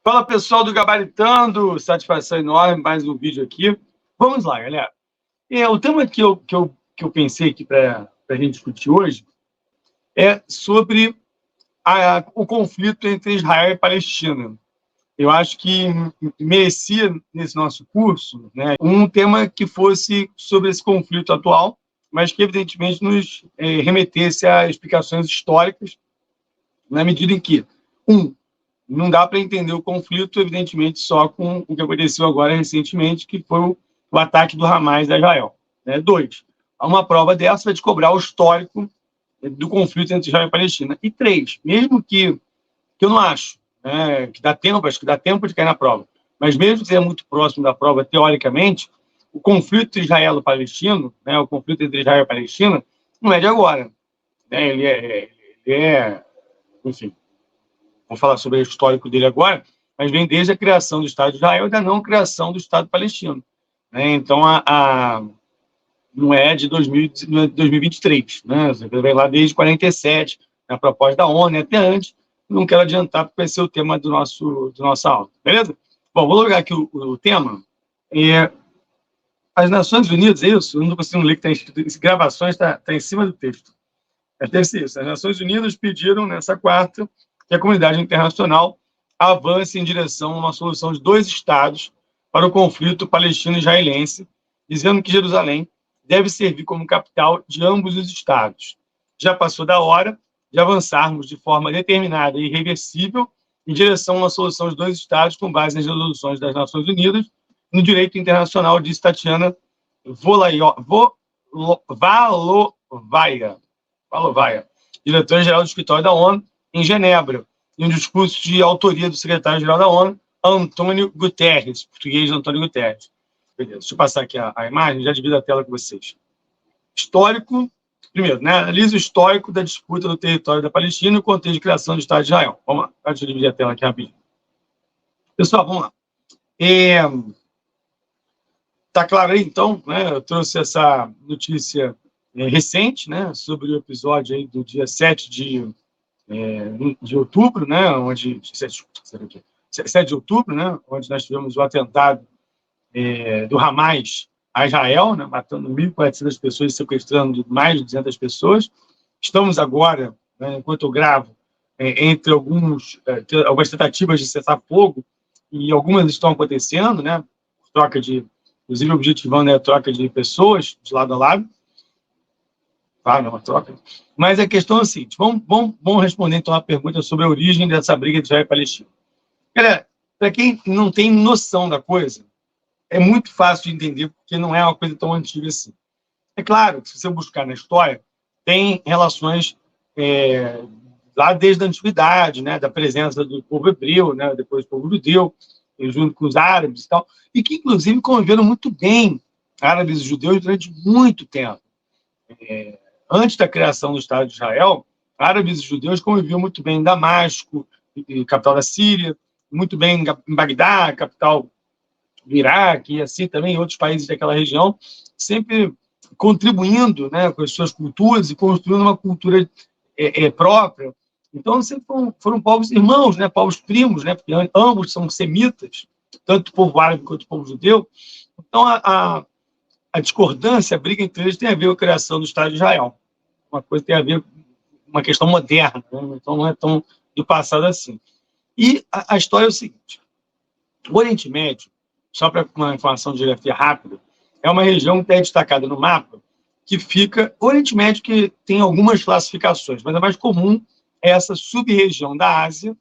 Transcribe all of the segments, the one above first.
Fala, pessoal do Gabaritando, satisfação enorme, mais um vídeo aqui. Vamos lá, galera. O tema que eu pensei aqui para a gente discutir hoje é sobre o conflito entre Israel e Palestina. Eu acho que merecia, nesse nosso curso, né, um tema que fosse sobre esse conflito atual, mas que, evidentemente, nos remetesse a explicações históricas, na medida em que, não dá para entender o conflito, evidentemente, só com o que aconteceu agora recentemente, que foi o ataque do Hamas a Israel. Né? 2, uma prova dessa é de cobrar o histórico do conflito entre Israel e Palestina. E 3, mesmo que eu não acho, né, que dá tempo, acho que dá tempo de cair na prova, mas mesmo que seja muito próximo da prova, teoricamente, o conflito israelo-palestino, né, o conflito entre Israel e Palestina, não é de agora. Né? Ele é, enfim, vamos falar sobre o histórico dele agora, mas vem desde a criação do Estado de Israel e da não criação do Estado palestino. Né? Então, não é de 2023, né? Você vem lá desde 47, na proposta da ONU, até antes. Não quero adiantar, porque vai ser o tema do nossa aula, beleza? Bom, vou logar aqui o tema. As Nações Unidas, é isso? Eu não estou conseguindo ler que está escrito, gravações está em cima do texto. Mas deve ser isso. As Nações Unidas pediram, nessa quarta, que a comunidade internacional avance em direção a uma solução de 2 estados para o conflito palestino-israelense, dizendo que Jerusalém deve servir como capital de ambos os estados. Já passou da hora de avançarmos de forma determinada e irreversível em direção a uma solução de 2 estados com base nas resoluções das Nações Unidas no direito internacional, disse Tatiana Valovaia, diretora-geral do Escritório da ONU, em Genebra, em um discurso de autoria do secretário-geral da ONU, Antônio Guterres, português Antônio Guterres. Beleza, deixa eu passar aqui a imagem, já divido a tela com vocês. Histórico, primeiro, né, analisa o histórico da disputa do território da Palestina e o contexto de criação do Estado de Israel. Vamos lá, deixa eu dividir a tela aqui rapidinho. Pessoal, vamos lá. Tá claro aí, então, né, eu trouxe essa notícia recente, né, sobre o episódio aí do dia 7 de outubro, né, onde 7 de outubro, né, onde nós tivemos o atentado do Hamas a Israel, né, matando 1.400 pessoas e sequestrando mais de 200 pessoas. Estamos agora, né, enquanto eu gravo, entre algumas tentativas de cessar fogo, e algumas estão acontecendo, né, troca de, inclusive objetivando a troca de pessoas de lado a lado. Claro, não é uma troca. Mas a questão é a seguinte, vamos responder então a pergunta sobre a origem dessa briga de Israel e Palestina. Galera, para quem não tem noção da coisa, é muito fácil de entender, porque não é uma coisa tão antiga assim. É claro que, se você buscar na história, tem relações lá desde a antiguidade, né, da presença do povo hebreu, né, depois do povo judeu, junto com os árabes e tal, e que, inclusive, conviveram muito bem, árabes e judeus, durante muito tempo. Antes da criação do Estado de Israel, árabes e judeus conviviam muito bem em Damasco, capital da Síria, muito bem em Bagdá, capital do Iraque, e assim também em outros países daquela região, sempre contribuindo, né, com as suas culturas e construindo uma cultura própria. Então, sempre foram povos irmãos, né, povos primos, né, porque ambos são semitas, tanto o povo árabe quanto o povo judeu. Então, a discordância, a briga entre eles tem a ver com a criação do Estado de Israel. Uma coisa tem a ver com uma questão moderna, né? Então não é tão do passado assim. E a história é o seguinte, o Oriente Médio, só para uma informação de geografia rápida, é uma região que é destacada no mapa, que fica... O Oriente Médio que tem algumas classificações, mas a mais comum é essa sub-região da Ásia,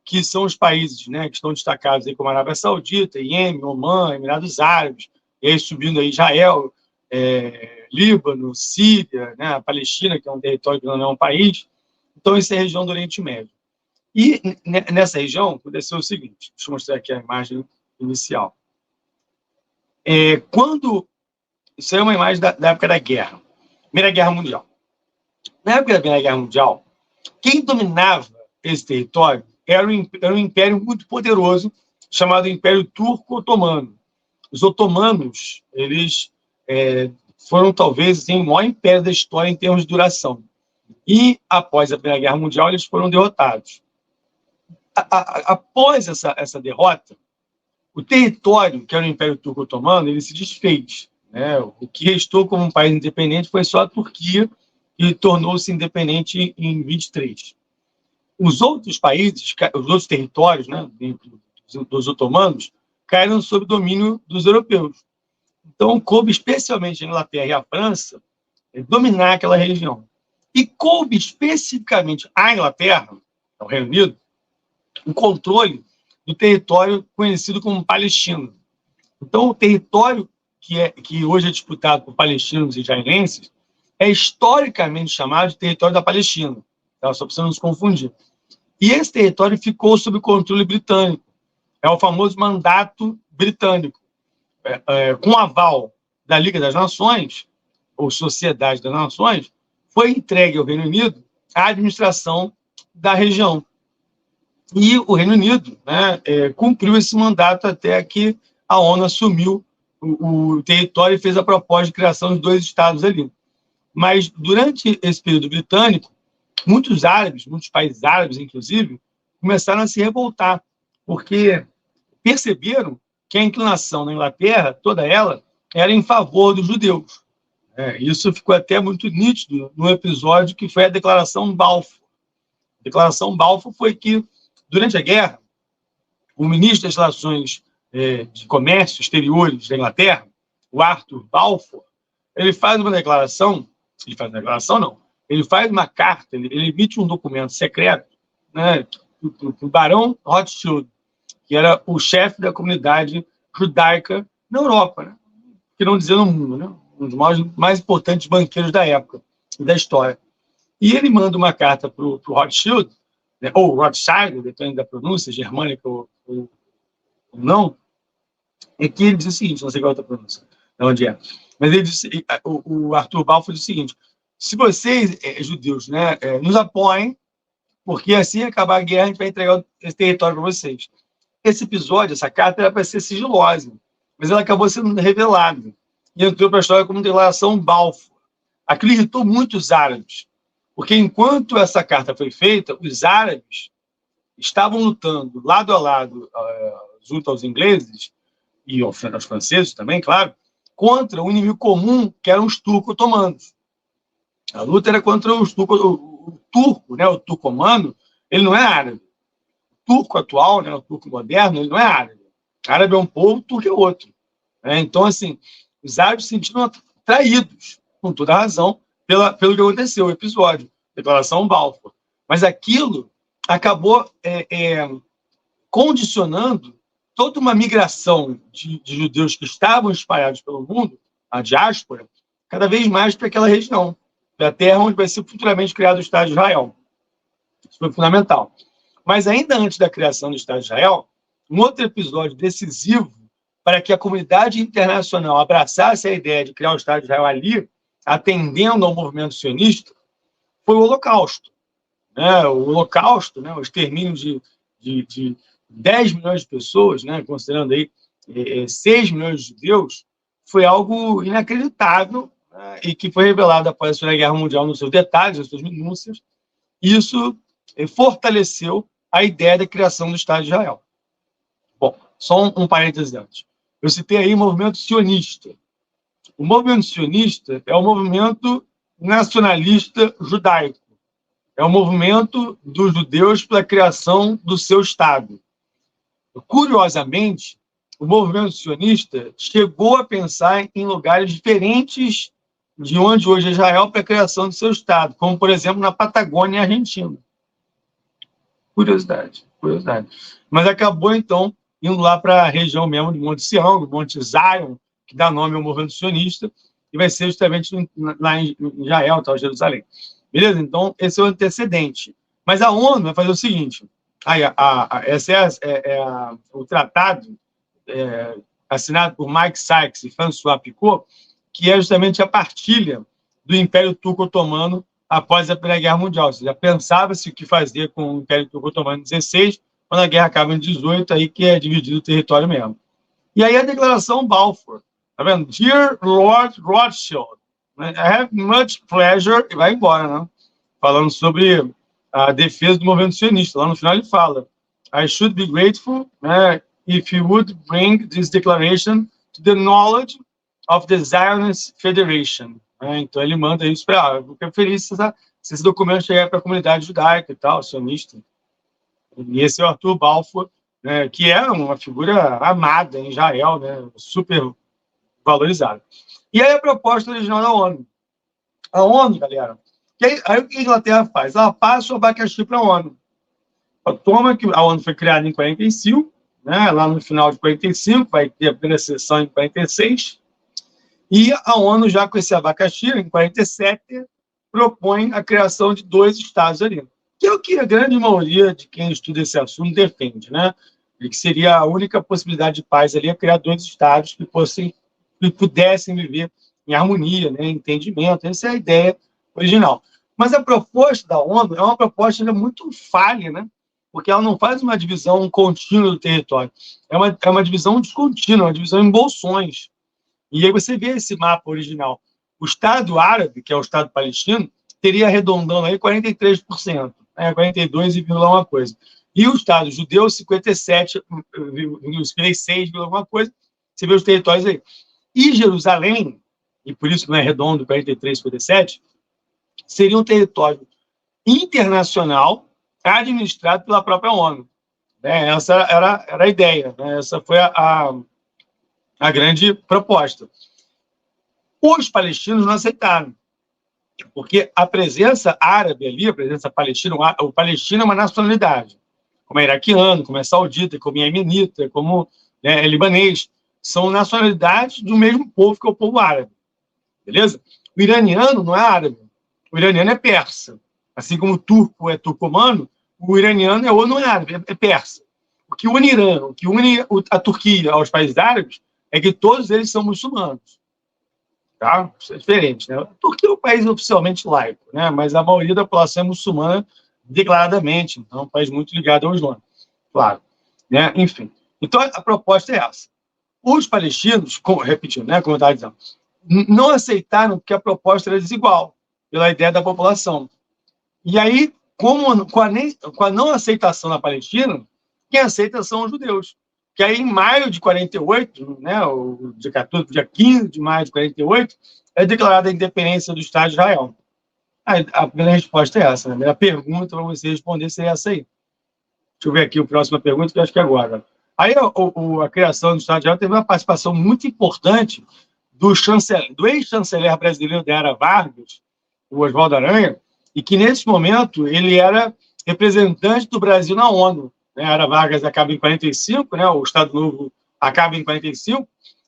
que são os países, né, que estão destacados aí como a Arábia Saudita, Iêmen, Omã, Emirados Árabes, e aí subindo aí Israel, Líbano, Síria, né, a Palestina, que é um território que não é um país. Então, essa é a região do Oriente Médio. E nessa região aconteceu o seguinte, deixa eu mostrar aqui a imagem inicial. Isso é uma imagem da época da guerra, Primeira Guerra Mundial. Na época da Primeira Guerra Mundial, quem dominava esse território era um império muito poderoso, chamado Império Turco-Otomano. Os otomanos, eles foram talvez assim, o maior império da história em termos de duração. E, após a Primeira Guerra Mundial, eles foram derrotados. Após essa derrota, o território, que era o Império Turco Otomano, ele se desfez, né? O que restou como um país independente foi só a Turquia, que tornou-se independente em 23. Os outros países, os outros territórios, né, dos otomanos, caíram sob domínio dos europeus. Então, coube especialmente a Inglaterra e a França dominar aquela região. E coube especificamente à Inglaterra, ao Reino Unido, o controle do território conhecido como Palestina. Então, o território que hoje é disputado por palestinos e israelenses é historicamente chamado de território da Palestina, tá? Só para não se confundir. E esse território ficou sob controle britânico. É o famoso mandato britânico. Com aval da Liga das Nações, ou Sociedade das Nações, foi entregue ao Reino Unido a administração da região. E o Reino Unido, né, cumpriu esse mandato até que a ONU assumiu o território e fez a proposta de criação de 2 estados ali. Mas, durante esse período britânico, muitos países árabes, inclusive, começaram a se revoltar, porque perceberam que a inclinação na Inglaterra, toda ela, era em favor dos judeus. Isso ficou até muito nítido no episódio que foi a Declaração Balfour. A Declaração Balfour foi que, durante a guerra, o ministro das Relações de Comércio Exteriores da Inglaterra, o Arthur Balfour, ele faz uma carta, ele emite um documento secreto, né, o Barão Rothschild, que era o chefe da comunidade judaica na Europa, né, que não dizer no mundo, né, um dos mais importantes banqueiros da época e da história. E ele manda uma carta para o Rothschild, né, ou Rothschild, depende da pronúncia, germânica ou não, é que ele diz o seguinte, não sei qual é a outra pronúncia, de onde é, mas ele diz, o Arthur Balfour diz o seguinte: se vocês, judeus, né, nos apoiem, porque assim acabar a guerra, a gente vai entregar esse território para vocês. Esse episódio, essa carta, era para ser sigilosa, mas ela acabou sendo revelada e entrou para a história como Declaração Balfour. Aquilo irritou muito os árabes, porque enquanto essa carta foi feita, os árabes estavam lutando lado a lado, junto aos ingleses e aos franceses também, claro, contra um inimigo comum, que eram os turcos otomanos. A luta era contra os turcos, o turco, né, o turcomano, ele não é árabe. O turco atual, né, o turco moderno, ele não é árabe. O árabe é um povo, o turco é outro. Então, assim, os árabes se sentiram traídos, com toda razão, pelo que aconteceu, o episódio, Declaração Balfour. Mas aquilo acabou condicionando toda uma migração de judeus que estavam espalhados pelo mundo, a diáspora, cada vez mais para aquela região, da terra onde vai ser futuramente criado o Estado de Israel. Isso foi fundamental. Mas ainda antes da criação do Estado de Israel, um outro episódio decisivo para que a comunidade internacional abraçasse a ideia de criar o Estado de Israel ali, atendendo ao movimento sionista, foi o Holocausto. O Holocausto, o extermínio de 10 milhões de pessoas, considerando aí 6 milhões de judeus, foi algo inacreditável, e que foi revelado após a Segunda Guerra Mundial nos seus detalhes, nas suas minúcias. Isso fortaleceu a ideia da criação do Estado de Israel. Bom, só um parênteses antes. Eu citei aí o movimento sionista. O movimento sionista é o movimento nacionalista judaico. É o movimento dos judeus pela criação do seu Estado. Curiosamente, o movimento sionista chegou a pensar em lugares diferentes de onde hoje é Israel para a criação do seu Estado, como, por exemplo, na Patagônia Argentina. Curiosidade. Mas acabou, então, indo lá para a região mesmo de Monte Sião, do Monte Zion, que dá nome ao movimento sionista, e vai ser justamente lá em Israel, tal, Jerusalém. Beleza? Então, esse é o antecedente. Mas a ONU vai fazer o seguinte: esse o tratado assinado por Mike Sykes e François Picot, que é justamente a partilha do Império Turco Otomano após a Primeira Guerra Mundial. Ou seja, pensava-se o que fazer com o Império Turco Otomano em 16, quando a guerra acaba em 18, aí que é dividido o território mesmo. E aí a Declaração Balfour, tá vendo? Dear Lord Rothschild, I have much pleasure, e vai embora, né? Falando sobre a defesa do movimento sionista. Lá no final ele fala: I should be grateful if you would bring this declaration to the knowledge of the Zionist Federation. Então, ele manda isso para eu fico feliz se esse documento chegar para a comunidade judaica e tal, sionista. E esse é o Arthur Balfour, que é uma figura amada em Israel, super valorizada. E aí a proposta original da ONU. A ONU, galera, aí o que a Inglaterra faz? Ela passa o abacaxi para a ONU. Toma que a ONU foi criada em 45, lá no final de 45, vai ter a primeira sessão em 46, e a ONU, já com esse abacaxi, em 47, propõe a criação de 2 estados ali, que é o que a grande maioria de quem estuda esse assunto defende, e que seria a única possibilidade de paz ali, é criar 2 estados que pudessem viver em harmonia, em entendimento. Essa é a ideia original. Mas a proposta da ONU é uma proposta muito falha, porque ela não faz uma divisão contínua do território. É uma divisão descontínua, uma divisão em bolsões. E aí você vê esse mapa original. O Estado árabe, que é o Estado palestino, teria arredondando aí 43%, 42 e alguma coisa. E o Estado judeu, 57,6 alguma coisa. Você vê os territórios aí. E Jerusalém, e por isso não é redondo, 43, 57, seria um território internacional administrado pela própria ONU. Essa era a ideia, essa foi a grande proposta. Os palestinos não aceitaram, porque a presença árabe ali, a presença palestina, o palestino é uma nacionalidade, como é iraquiano, como é saudita, como é iemenita, como é libanês, são nacionalidades do mesmo povo que é o povo árabe, beleza? O iraniano não é árabe, o iraniano é persa, assim como o turco é turcomano, o iraniano não é árabe, é persa. O que une Irã, o que une a Turquia aos países árabes é que todos eles são muçulmanos. Tá? Isso é diferente. A Turquia é um país oficialmente laico, mas a maioria da população é muçulmana declaradamente, então é um país muito ligado ao Islã, claro. Enfim, então a proposta é essa. Os palestinos, repetindo, como eu estava dizendo, não aceitaram porque a proposta era desigual, pela ideia da população. E aí, com a não aceitação da Palestina, quem aceita são os judeus. Que aí, em maio de 48, dia 15 de maio de 48, é declarada a independência do Estado de Israel. A primeira resposta é essa. A pergunta para você responder seria essa aí. Deixa eu ver aqui a próxima pergunta, que eu acho que é agora. Aí, a criação do Estado de Israel teve uma participação muito importante do ex-chanceler brasileiro da era Vargas, o Oswaldo Aranha, e que, nesse momento, ele era representante do Brasil na ONU. A Era Vargas acaba em 45, o Estado Novo acaba em 45,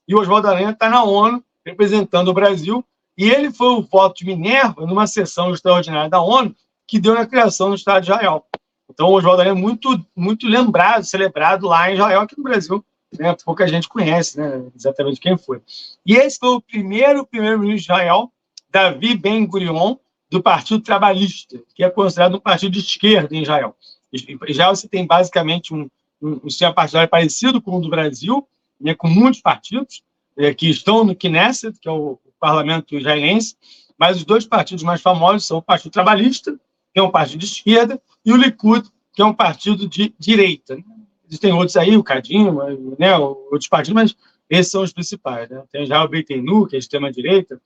e o Oswaldo Aranha está na ONU, representando o Brasil, e ele foi o voto de Minerva numa sessão extraordinária da ONU que deu na criação do Estado de Israel. Então, o Oswaldo Aranha é muito, muito lembrado, celebrado lá em Israel, aqui no Brasil. Pouca gente conhece exatamente quem foi. E esse foi o primeiro-ministro de Israel, Davi Ben-Gurion, do Partido Trabalhista, que é considerado um partido de esquerda em Israel. Israel você tem basicamente um sistema partidário parecido com o do Brasil, com muitos partidos que estão no Knesset, que é o parlamento israelense, mas os 2 partidos mais famosos são o Partido Trabalhista, que é um partido de esquerda, e o Likud, que é um partido de direita. Existem outros aí, o Kadima, outros partidos, mas esses são os principais. Tem Israel Beitenu, que é de extrema-direita.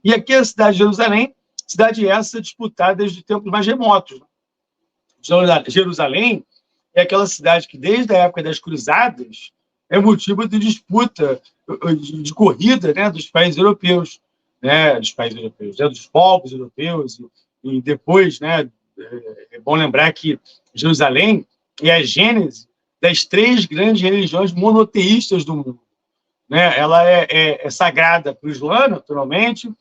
E aqui a cidade de Jerusalém, cidade essa disputada desde tempos mais remotos. Jerusalém é aquela cidade que, desde a época das cruzadas, é motivo de disputa, de corrida dos países europeus, dos povos europeus, e depois, é bom lembrar que Jerusalém é a gênese das 3 grandes religiões monoteístas do mundo. Ela é sagrada para o Islã, naturalmente.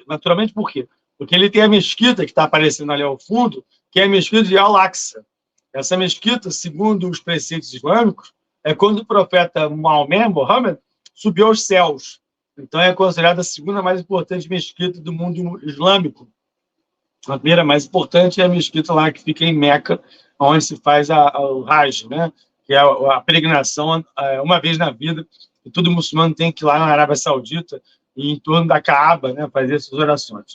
Naturalmente por quê? Porque ele tem a mesquita que está aparecendo ali ao fundo, que é a mesquita de Al-Aqsa. Essa mesquita, segundo os preceitos islâmicos, é quando o profeta Maomé, Mohammed, subiu aos céus. Então é considerada a segunda mais importante mesquita do mundo islâmico. A primeira mais importante é a mesquita lá que fica em Meca, onde se faz o Hajj, que é a peregrinação uma vez na vida, que todo muçulmano tem que ir lá na Arábia Saudita e em torno da Kaaba, fazer essas orações.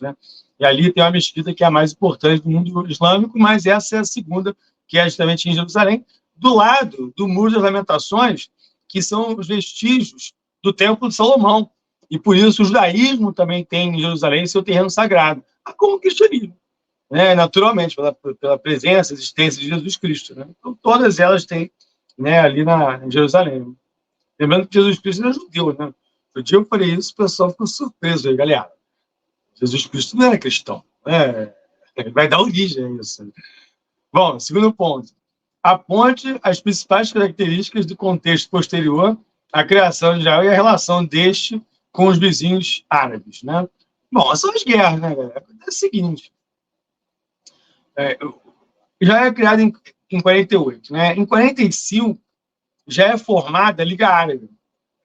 E ali tem uma mesquita que é a mais importante do mundo islâmico, mas essa é a segunda que é justamente em Jerusalém, do lado do Muro das Lamentações, que são os vestígios do Templo de Salomão. E por isso o judaísmo também tem em Jerusalém seu terreno sagrado, como o cristianismo, né? Naturalmente, pela presença, existência de Jesus Cristo. Né? Então, todas elas têm, né, ali em Jerusalém. Lembrando que Jesus Cristo era judeu, né? O dia eu falei isso, o pessoal ficou surpreso aí, galera. Jesus Cristo não era cristão. Ele vai dar origem a isso. Bom, segundo ponto. Aponte as principais características do contexto posterior à criação de Israel e a relação deste com os vizinhos árabes, né? Bom, são as guerras, né, galera? É o seguinte. Israel é criado em 48, né? Em 45, já é formada a Liga Árabe.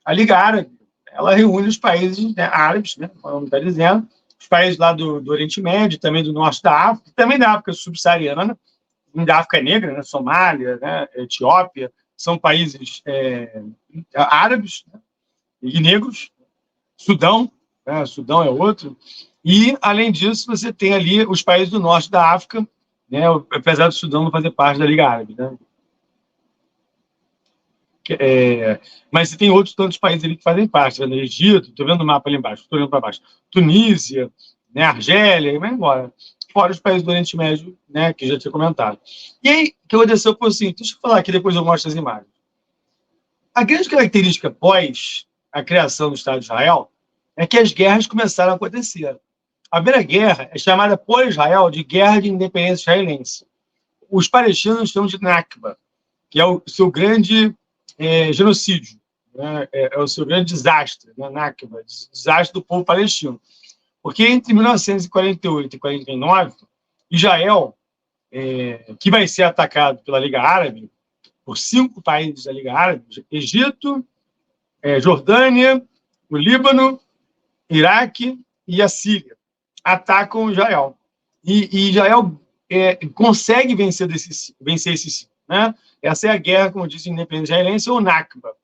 A Liga Árabe, ela reúne os países, né, árabes, né, como está dizendo, os países lá do Oriente Médio, também do norte da África, também da África subsaariana, da África Negra, né, Somália, né, Etiópia, são países árabes, né, e negros. Sudão, né, Sudão é outro. E, além disso, você tem ali os países do norte da África, né, apesar do Sudão não fazer parte da Liga Árabe, né? Mas você tem outros tantos países ali que fazem parte, né? Egito, estou vendo o mapa ali embaixo, estou olhando para baixo, Tunísia, né, Argélia, e vai embora. Fora os países do Oriente Médio, né, que já tinha comentado. E aí, o que aconteceu foi assim, deixa eu falar aqui, depois eu mostro as imagens. A grande característica pós a criação do Estado de Israel é que as guerras começaram a acontecer. A primeira guerra é chamada por Israel de Guerra de Independência Israelense. Os palestinos chamam de Nakba, que é o seu grande genocídio, né? É o seu grande desastre, né? Nakba, desastre do povo palestino. Porque entre 1948 e 49, Israel, que vai ser atacado pela Liga Árabe, por 5 países da Liga Árabe, Egito, Jordânia, o Líbano, Iraque e a Síria, atacam Israel. E Israel consegue vencer esses 5, né? Essa é a guerra, como disse, independência israelense, ou Nakba.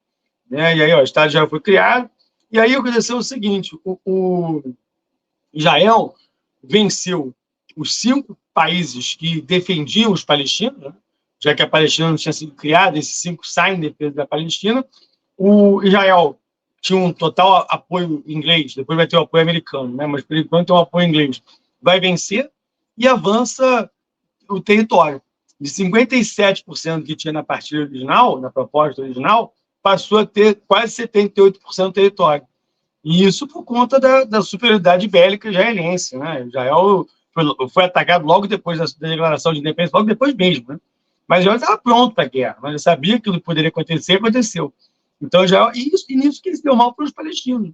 Né? E aí, o Estado de Israel foi criado, e aí aconteceu o seguinte, o Israel venceu os 5 países que defendiam os palestinos, né? Já que a Palestina não tinha sido criada, esses 5 saem em defesa da Palestina. O Israel tinha um total apoio inglês, depois vai ter o apoio americano, né? Mas por enquanto tem um apoio inglês. Vai vencer e avança o território. De 57% que tinha na partida original, na proposta original, passou a ter quase 78% do território. E isso por conta da superioridade bélica israelense, né? Israel foi atacado logo depois da declaração de independência, logo depois mesmo, né? Mas Israel estava pronto para a guerra, mas sabia que o que poderia acontecer, aconteceu. Então, Israel, e nisso que ele se deu mal para os palestinos,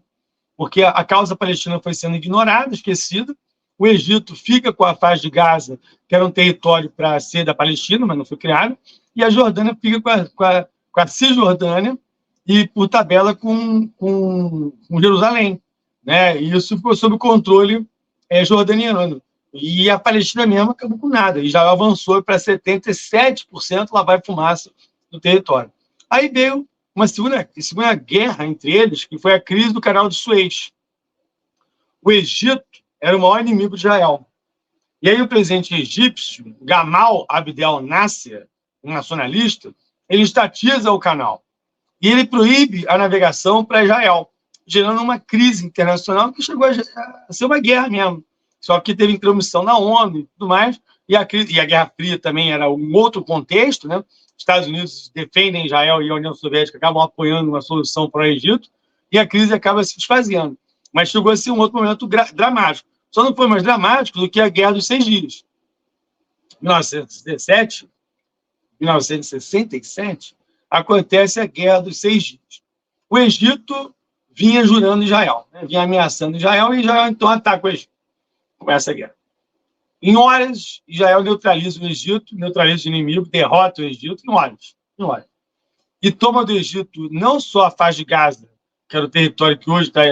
porque a causa palestina foi sendo ignorada, esquecida. O Egito fica com a faixa de Gaza, que era um território para ser da Palestina, mas não foi criado, e a Jordânia fica com a Cisjordânia e, por tabela, com Jerusalém. Né? E isso ficou sob o controle jordaniano. E a Palestina mesmo acabou com nada. E já avançou para 77% lá vai fumaça do território. Aí veio uma segunda guerra entre eles, que foi a crise do Canal de Suez. O Egito era o maior inimigo de Israel. E aí o presidente egípcio, Gamal Abdel Nasser, um nacionalista, ele estatiza o canal. E ele proíbe a navegação para Israel, gerando uma crise internacional que chegou a ser uma guerra mesmo. Só que teve intromissão na ONU e tudo mais, e a Guerra Fria também era um outro contexto, né? Estados Unidos defendem Israel e a União Soviética acabam apoiando uma solução para o Egito, e a crise acaba se desfazendo. Mas chegou a ser um outro momento dramático. Só não foi mais dramático do que a Guerra dos 6 Dias. Em 1917, 1967, acontece a Guerra dos 6 Dias. O Egito vinha jurando Israel, né? Vinha ameaçando Israel, e Israel então ataca o Egito. Começa a guerra. Em horas, Israel neutraliza o Egito, neutraliza o inimigo, derrota o Egito em horas. E toma do Egito não só a faixa de Gaza, que era o território que hoje está,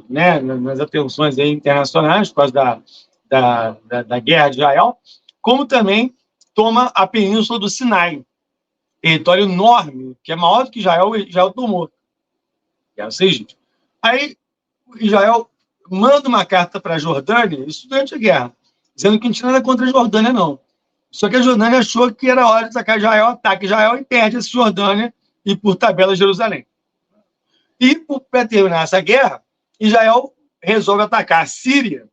né, nas atenções aí internacionais, por causa da guerra de Israel, como também toma a península do Sinai, território enorme, que é maior do que Israel tomou. Guerra do Egito. Aí, Israel manda uma carta para a Jordânia, isso durante a guerra, dizendo que não tinha nada contra a Jordânia, não. Só que a Jordânia achou que era hora de atacar Israel, ataca Israel e perde a Cisjordânia e, por tabela, Jerusalém. E, para terminar essa guerra, Israel resolve atacar a Síria,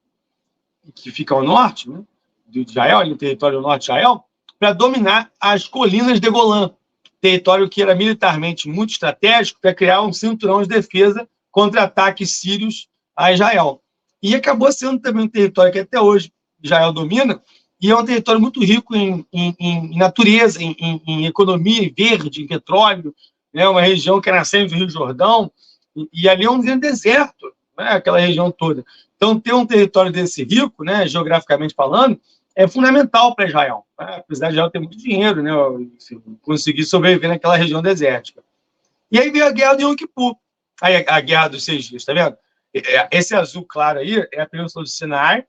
que fica ao norte, né, de Israel, ali no território norte de Israel, para dominar as colinas de Golã, território que era militarmente muito estratégico para criar um cinturão de defesa contra ataques sírios a Israel. E acabou sendo também um território que até hoje Israel domina, e é um território muito rico em natureza, em economia verde, em petróleo, né, uma região que é nascente do Rio Jordão, e ali é um deserto, né, aquela região toda. Então, ter um território desse rico, né, geograficamente falando, é fundamental para Israel, né? Apesar de Israel ter muito dinheiro, né, enfim, conseguir sobreviver naquela região desértica. E aí veio a guerra de Yom Kippur, aí a guerra dos 6 dias, tá vendo? Esse azul claro aí é a Península do Sinai,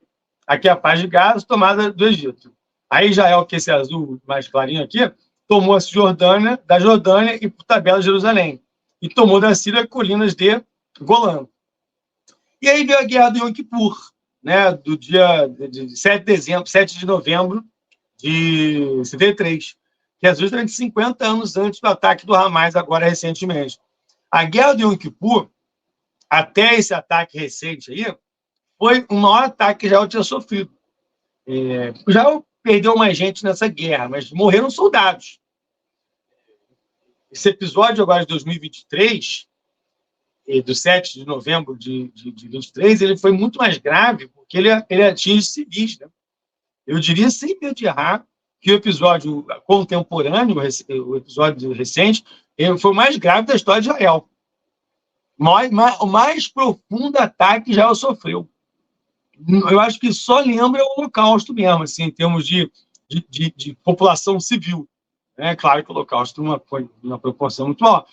aqui é a paz de Gaza, tomada do Egito. Aí Israel, que esse azul mais clarinho aqui, tomou a Cisjordânia, da Jordânia e, por tabela, Jerusalém. E tomou da Síria colinas de Golã. E aí veio a guerra do Yom Kippur, né, do dia de 7 de novembro de 73, que é justamente 50 anos antes do ataque do Hamas, agora recentemente. A guerra do Yom Kippur, até esse ataque recente aí, foi o maior ataque que Israel tinha sofrido. Israel perdeu mais gente nessa guerra, mas morreram soldados. Esse episódio agora de 2023, do 7 de novembro de 23, ele foi muito mais grave, porque ele atinge civis, né? Eu diria, sem medo de errar, que o episódio contemporâneo, o episódio recente, ele foi o mais grave da história de Israel. O mais profundo ataque que Israel sofreu. Eu acho que só lembra o Holocausto mesmo, assim, em termos de população civil. É claro que o Holocausto foi uma proporção muito maior.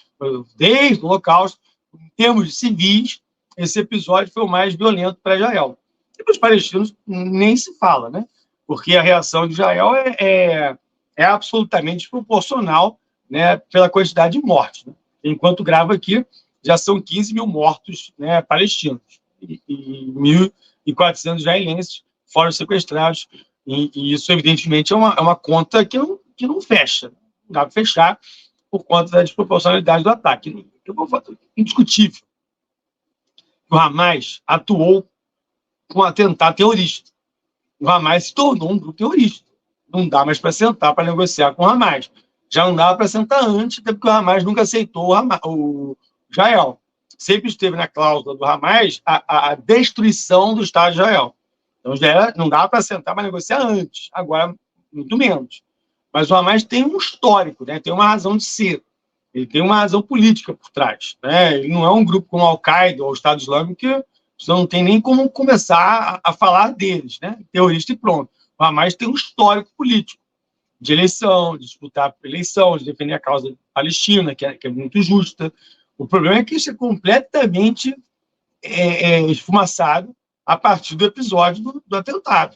Desde o Holocausto, em termos de civis, esse episódio foi o mais violento para Israel. E para os palestinos nem se fala, né? Porque a reação de Israel é absolutamente proporcional, né, pela quantidade de mortes, né? Enquanto gravo aqui, já são 15 mil mortos, né, palestinos e 1.400 israelenses, fora os sequestrados. E isso, evidentemente, é uma conta que não fecha. Não dá para fechar por conta da desproporcionalidade do ataque. Indiscutível. O Hamas atuou com um atentado terrorista. O Hamas se tornou um grupo terrorista. Não dá mais para sentar para negociar com o Hamas. Já não dava para sentar antes, até porque o Hamas nunca aceitou o Israel. Sempre esteve na cláusula do Hamas a destruição do Estado de Israel. Então, não dava para sentar para negociar antes. Agora, muito menos. Mas o Hamas tem um histórico, né? Tem uma razão de ser. Ele tem uma razão política por trás, né? Ele não é um grupo como a Al-Qaeda ou o Estado Islâmico que você não tem nem como começar a falar deles, né? Terrorista e pronto. O Hamas tem um histórico político de eleição, de disputar eleição, de defender a causa palestina, que é muito justa. O problema é que isso é completamente esfumaçado a partir do episódio do atentado.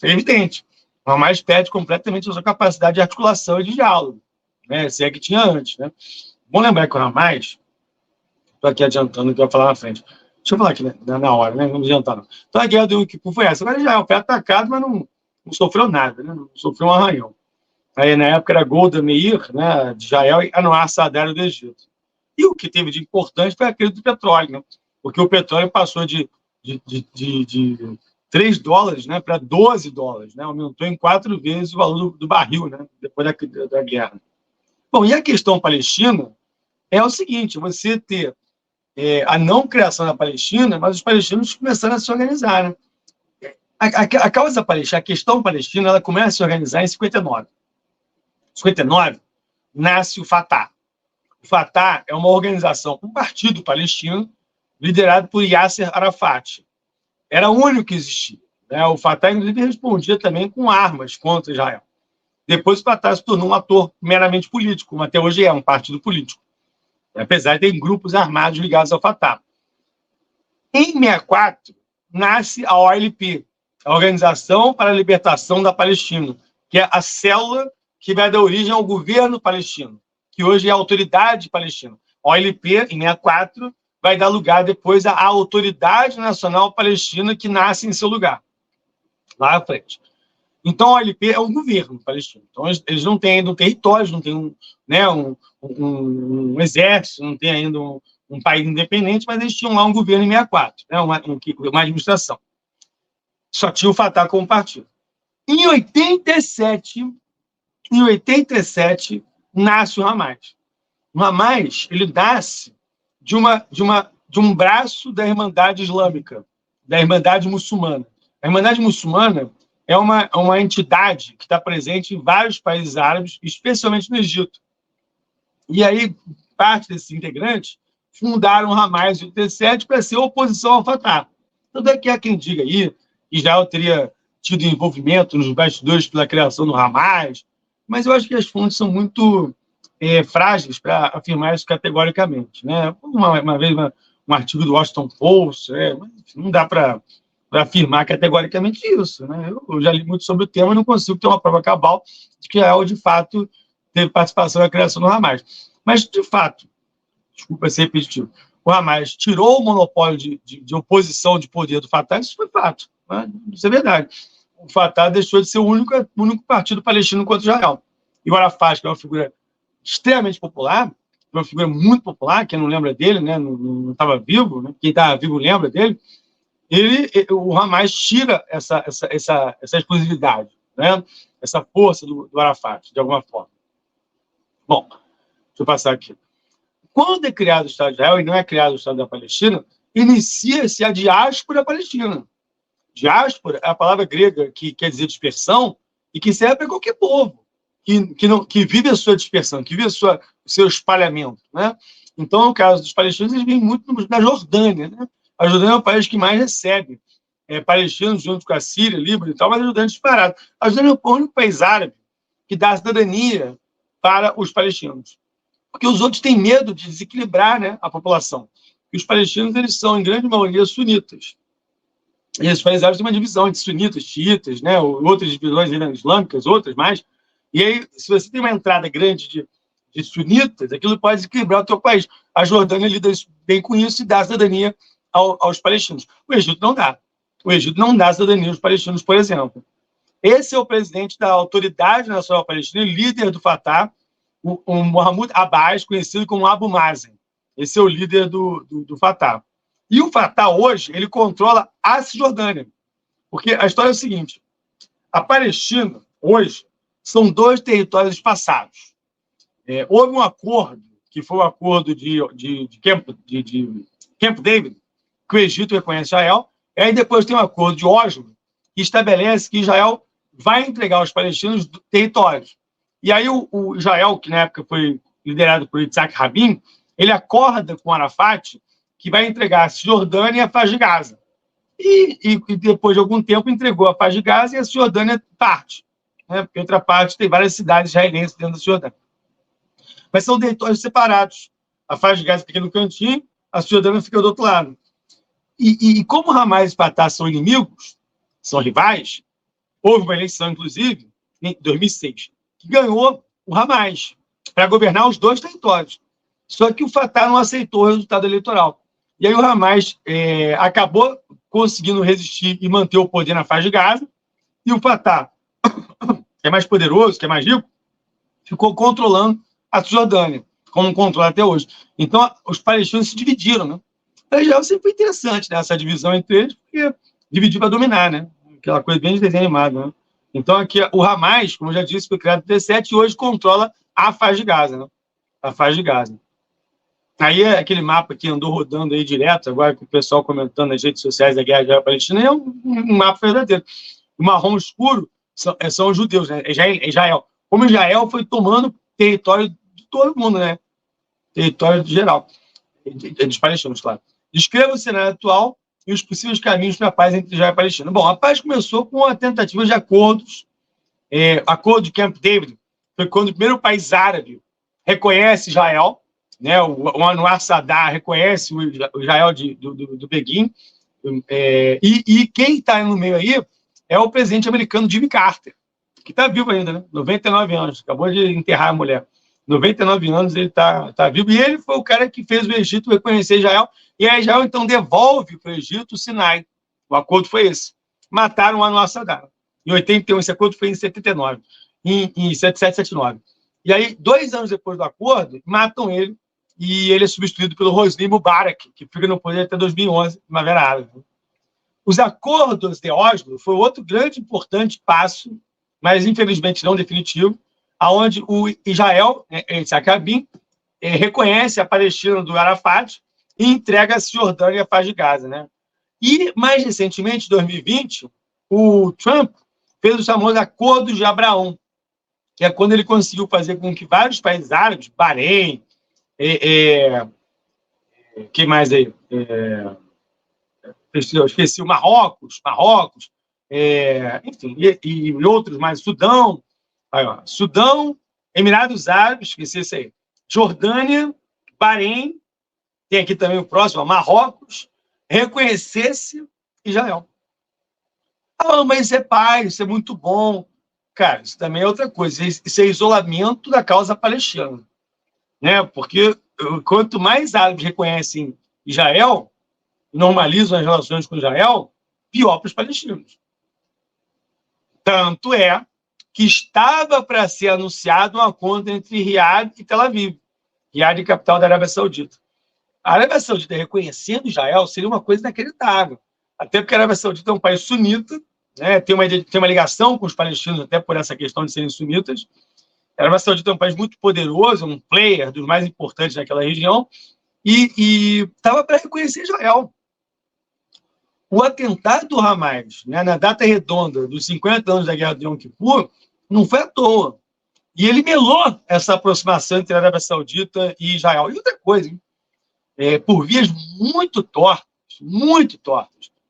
É evidente. O Hamas perde completamente a sua capacidade de articulação e de diálogo, né? Se é que tinha antes, né? Bom lembrar que o Hamas, estou aqui adiantando o que eu vou falar na frente. Deixa eu falar aqui, né, na hora, né? Não vamos adiantar, não. Então a guerra do Yom Kippur foi essa. Agora Israel foi atacado, mas não sofreu nada, né? Não sofreu um arranhão. Aí na época era Golda Meir, né, de Israel, e Anwar Sadat do Egito. E o que teve de importante foi a crise do petróleo, né? Porque o petróleo passou de $3, né, para $12, né? Aumentou em 4 vezes o valor do barril, né, depois da guerra. Bom, e a questão palestina é o seguinte: você ter a não criação da Palestina, mas os palestinos começaram a se organizar, né? A causa palestina, a questão palestina, ela começa a se organizar em 59. Em 59, nasce o Fatah. O Fatah é uma organização, um partido palestino, liderado por Yasser Arafat. Era o único que existia, né? O Fatah, inclusive, respondia também com armas contra Israel. Depois o Fatah se tornou um ator meramente político, como até hoje é, um partido político, apesar de ter grupos armados ligados ao Fatah. Em 64, nasce a OLP, a Organização para a Libertação da Palestina, que é a célula que vai dar origem ao governo palestino, que hoje é a Autoridade Palestina. A OLP, em 64, vai dar lugar depois à Autoridade Nacional Palestina, que nasce em seu lugar, lá à frente. Então, a OLP é um governo palestino. Então, eles não têm ainda um território, não têm um exército, não têm ainda um país independente, mas eles tinham lá um governo em 64, né, uma administração. Só tinha o Fatah como partido. Em 87, nasce o Hamas. O Hamas, ele nasce de um braço da Irmandade Islâmica, da Irmandade Muçulmana. A Irmandade Muçulmana é uma entidade que está presente em vários países árabes, especialmente no Egito. E aí, parte desses integrantes fundaram o Hamas em 87 para ser oposição ao Fatah. Tanto é que há quem diga aí que Israel teria tido envolvimento nos bastidores pela criação do Hamas, mas eu acho que as fontes são muito frágeis para afirmar isso categoricamente. Né? Uma vez, um artigo do Washington Post, não dá para afirmar categoricamente isso. Né? Eu já li muito sobre o tema e não consigo ter uma prova cabal de que Israel, de fato, teve participação na criação do Hamas. Mas, de fato, desculpa ser repetitivo, o Hamas tirou o monopólio de oposição de poder do Fatah, isso foi fato. Né? Isso é verdade. O Fatah deixou de ser o único partido palestino contra Israel. E o Arafat, que é uma figura extremamente popular, uma figura muito popular, quem não lembra dele, né, não estava vivo, né, quem está vivo lembra dele, o Hamas tira essa exclusividade, né, essa força do Arafat, de alguma forma. Bom, deixa eu passar aqui. Quando é criado o Estado de Israel, e não é criado o Estado da Palestina, inicia-se a diáspora palestina. Diáspora é a palavra grega que quer dizer dispersão e que serve para qualquer povo que vive a sua dispersão, que vive o seu espalhamento. Né? Então, no caso dos palestinos, eles vêm muito na Jordânia. Né? A Jordânia é o país que mais recebe palestinos, junto com a Síria, Líbano e tal, mas a Jordânia é disparada. A Jordânia é o único país árabe que dá cidadania para os palestinos. Porque os outros têm medo de desequilibrar, né, a população. E os palestinos, eles são, em grande maioria, sunitas. E esses países árabes têm uma divisão entre sunitas, xiitas, né, outras divisões islâmicas, outras mais. E aí, se você tem uma entrada grande de sunitas, aquilo pode desequilibrar o teu país. A Jordânia lida bem com isso e dá cidadania aos palestinos. O Egito não dá. O Egito não dá cidadania aos palestinos, por exemplo. Esse é o presidente da Autoridade Nacional Palestina, líder do Fatah, o Mahmoud Abbas, conhecido como Abu Mazen. Esse é o líder do Fatah. E o Fatah, hoje, ele controla a Cisjordânia. Porque a história é o seguinte, a Palestina, hoje, são 2 territórios espaçados. Houve um acordo, que foi o acordo de Camp David, que o Egito reconhece Israel, e aí depois tem um acordo de Oslo, que estabelece que Israel vai entregar aos palestinos territórios. E aí o Israel, que na época foi liderado por Yitzhak Rabin, ele acorda com Arafat que vai entregar a Cisjordânia e a faixa de Gaza. E depois de algum tempo entregou a faixa de Gaza e a Cisjordânia parte. Né? Porque outra parte tem várias cidades israelenses dentro da Cisjordânia. Mas são territórios separados. A faixa de Gaza fica no cantinho, a Cisjordânia fica do outro lado. E como Hamas e Fatah são inimigos, são rivais, houve uma eleição, inclusive, em 2006, que ganhou o Hamas para governar os 2 territórios. Só que o Fatah não aceitou o resultado eleitoral. E aí o Hamas acabou conseguindo resistir e manter o poder na faixa de Gaza, e o Fatah, que é mais poderoso, que é mais rico, ficou controlando a Cisjordânia, como controla até hoje. Então, os palestinos se dividiram. Né? Para Israel sempre foi interessante, né, essa divisão entre eles, porque dividir para dominar, né? Aquela coisa bem de desenho animado. Né? Então, aqui, o Hamas, como eu já disse, foi criado em 17 e hoje controla a faixa de Gaza. Né? A faixa de Gaza. Aí, aquele mapa que andou rodando aí direto, agora com o pessoal comentando nas redes sociais da guerra Israel-Palestina, é um mapa verdadeiro. O marrom escuro são os judeus, né? Israel. Como Israel foi tomando território de todo mundo, né? Território geral. Dos palestinos, claro. Descreva o cenário atual e os possíveis caminhos para a paz entre Israel e Palestina. Bom, a paz começou com a tentativa de acordos. Acordo de Camp David foi quando o primeiro país árabe reconhece Israel, né? O Anwar Sadat reconhece o Israel do Begin, e quem está no meio aí é o presidente americano Jimmy Carter, que está vivo ainda, né? 99 anos, acabou de enterrar a mulher. 99 anos ele está vivo, e ele foi o cara que fez o Egito reconhecer Israel, e a Israel então devolve para o Egito o Sinai. O acordo foi esse. Mataram o Anwar Sadat. em 81, esse acordo foi em 79, em 77, 79. E aí, 2 anos depois do acordo, matam ele, e ele é substituído pelo Hosni Mubarak, que fica no poder até 2011, Primavera Árabe. Os acordos de Oslo foi outro grande importante passo, mas infelizmente não definitivo, aonde o Israel, Yitzhak Rabin, reconhece a Palestina do Arafat e entrega a Cisjordânia e a faixa de Gaza, né? E, mais recentemente, em 2020, o Trump fez o famoso Acordo de Abraão, que é quando ele conseguiu fazer com que vários países árabes, Bahrein, que mais aí? Eu esqueci o Marrocos, enfim, e outros mais, Sudão, Sudão, Emirados Árabes, esqueci isso aí, Jordânia, Bahrein, tem aqui também o próximo, Marrocos, reconhecesse Israel. Mas isso é paz, isso é muito bom. Cara, isso também é outra coisa, isso é isolamento da causa palestina, né? Porque quanto mais árabes reconhecem Israel, normalizam as relações com Israel, pior para os palestinos. Tanto é que estava para ser anunciado um acordo entre Riad e Tel Aviv, Riad, capital da Arábia Saudita. A Arábia Saudita reconhecendo Israel seria uma coisa inacreditável, até porque a Arábia Saudita é um país sunita, né, tem uma ligação com os palestinos, até por essa questão de serem sunitas. A Arábia Saudita é um país muito poderoso, um player dos mais importantes naquela região, e estava para reconhecer Israel. O atentado do Hamas, né, na data redonda dos 50 anos da Guerra de Yom Kippur, não foi à toa. E ele melou essa aproximação entre a Arábia Saudita e Israel. E outra coisa, por vias muito tortas,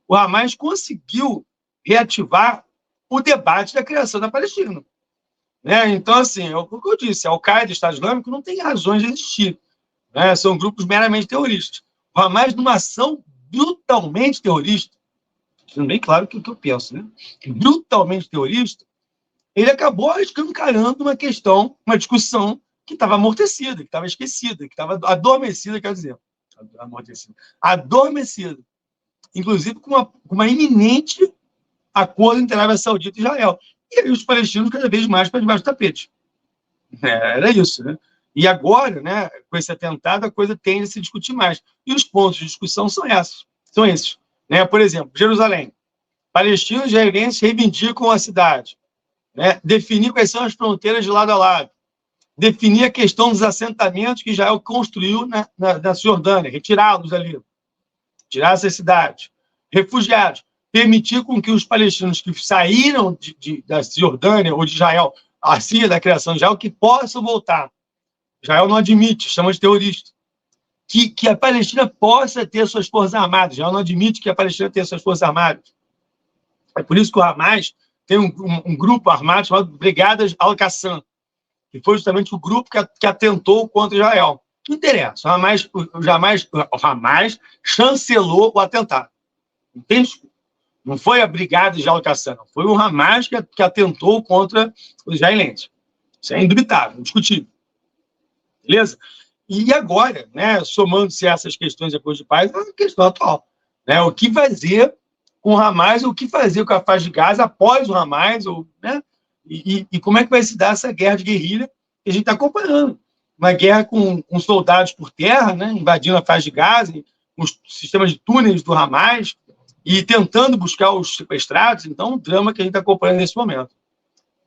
o Hamas conseguiu reativar o debate da criação da Palestina. Né? Então, assim, é o que eu disse, a Al-Qaeda e o Estado Islâmico não tem razões de existir. Né? São grupos meramente terroristas. O Hamas, numa ação brutalmente terrorista, sendo bem claro que é o que eu penso, né? Brutalmente terrorista, ele acabou escancarando uma questão, uma discussão que estava amortecida, que estava esquecida, que estava adormecida, quer dizer, adormecida, inclusive com uma iminente acordo entre a Arábia Saudita e Israel. E aí os palestinos cada vez mais para debaixo do tapete. Era isso, né? E agora, né, com esse atentado, a coisa tende a se discutir mais. E os pontos de discussão são esses. Né? Por exemplo, Jerusalém. Palestinos e israelenses reivindicam a cidade. Né? Definir quais são as fronteiras de lado a lado. Definir a questão dos assentamentos que Israel construiu na Cisjordânia, retirá-los ali. Tirar essa cidade. Refugiados. Permitir com que os palestinos que saíram da Cisjordânia ou de Israel, a Síria, da criação de Israel, que possam voltar. Israel não admite, chama de terrorista. Que a Palestina possa ter suas forças armadas. Israel não admite que a Palestina tenha suas forças armadas. É por isso que o Hamas tem um grupo armado chamado Brigadas Al-Qassam, que foi justamente o grupo que atentou contra Israel. Não interessa. O Hamas chancelou o atentado. Não tem desculpa. Não foi a Brigada de Al-Qassam, não. Foi o Hamas que atentou contra os israelenses. Isso é indubitável, indiscutível. Beleza? E agora, né, somando-se essas questões de acordo de paz, é uma questão atual. Né? O que fazer com o Hamas, o que fazer com a faixa de Gaza após o Hamas, né? E como é que vai se dar essa guerra de guerrilha que a gente está acompanhando. Uma guerra com soldados por terra, né, invadindo a faixa de Gaza, os sistemas de túneis do Hamas, e tentando buscar os sequestrados. Então, um drama que a gente está acompanhando nesse momento.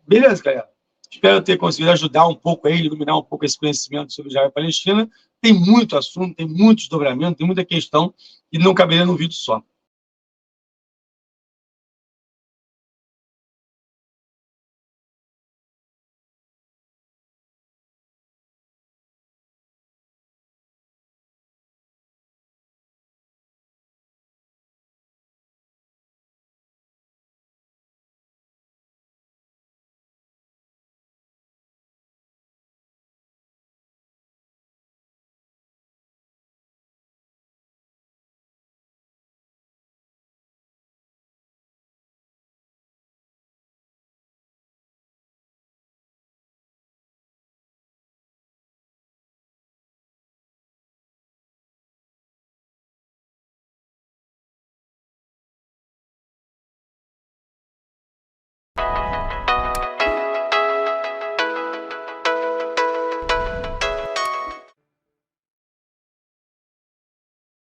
Beleza, galera? Espero ter conseguido ajudar um pouco aí, iluminar um pouco esse conhecimento sobre Israel e Palestina. Tem muito assunto, tem muito desdobramento, tem muita questão, e não caberia num vídeo só.